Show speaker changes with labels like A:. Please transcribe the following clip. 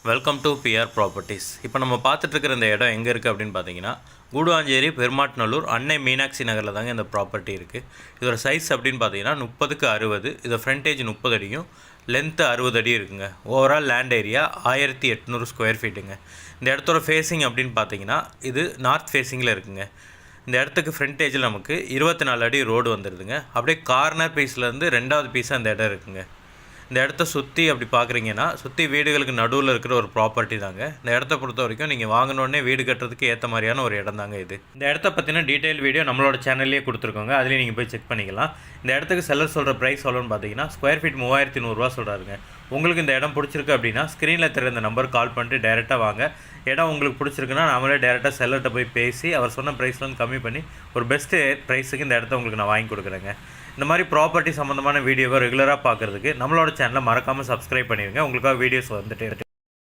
A: Welcome to PR properties. இப்போ நம்ம பார்த்துட்ருக்கிற இந்த இடம் எங்கே இருக்குது அப்படின்னு பார்த்தீங்கன்னா, கூடுவாஞ்சேரி பெருமாட்நல்லூர் அன்னை மீனாட்சி நகரில் தாங்க இந்த ப்ராப்பர்ட்டி இருக்குது. இதோட சைஸ் அப்படின்னு பார்த்தீங்கன்னா 30க்கு 60. இதோட ஃப்ரண்டேஜ் 30 அடியும் லென்த்து 60 அடி இருக்குங்க. ஓவரால் லேண்ட் ஏரியா 1800 ஸ்கொயர் ஃபீட்டுங்க. இந்த இடத்தோட ஃபேஸிங் அப்படின்னு பார்த்தீங்கன்னா இது நார்த் ஃபேஸிங்கில் இருக்குங்க. இந்த இடத்துக்கு ஃப்ரண்டேஜில் நமக்கு 24 அடி ரோடு வந்துடுதுங்க. அப்படியே கார்னர் பீஸ்லேருந்து 2வது பீஸாக அந்த இடம் இருக்குங்க. இந்த இடத்த சுற்றி அப்படி பார்க்குறீங்கன்னா சுற்றி வீடுகளுக்கு நடுவில் இருக்கிற ஒரு ப்ராப்பர்ட்டி தாங்க. இந்த இடத்த பொறுத்த வரைக்கும் நீங்கள் வாங்கினோடனே வீடு கட்டுறதுக்கு ஏற்ற மாதிரியான ஒரு இடம் தாங்க இது. இந்த இடத்த பற்றின டீட்டெயில் வீடியோ நம்மளோட சேனல்லேயே கொடுத்துருக்கோங்க, அதுலேயும் நீங்கள் போய் செக் பண்ணிக்கலாம். இந்த இடத்துக்கு செல்லர் சொல்கிற ப்ரைஸ் எவ்வளோன்னு பார்த்தீங்கன்னா ஸ்கொயர் ஃபீட் 3100 சொல்கிறாருங்க. உங்களுக்கு இந்த இடம் பிடிச்சிருக்கு அப்படின்னா ஸ்க்ரீனில் தெரிய இந்த நம்பர் கால் பண்ணிட்டு டேரெக்டாக வாங்க. இடம் உங்களுக்கு பிடிச்சிருக்குன்னா நம்மளே டேரெக்டாக செல்லர்கிட்ட போய் பேசி அவர் சொன்ன ப்ரைஸ்லேருந்து கம்மி பண்ணி ஒரு பெஸ்ட்டு ப்ரைஸுக்கு இந்த இடத்த உங்களுக்கு நான் வாங்கி கொடுக்குறேங்க. இந்த மாதிரி ப்ராப்பர்ட்டி சம்மந்தமான வீடியோவை ரெகுலராக பார்க்குறதுக்கு நம்மளோட சேனலை மறக்காமல் சப்ஸ்கிரைப் பண்ணிடுங்க. உங்களுக்காக வீடியோஸ் வந்துட்டு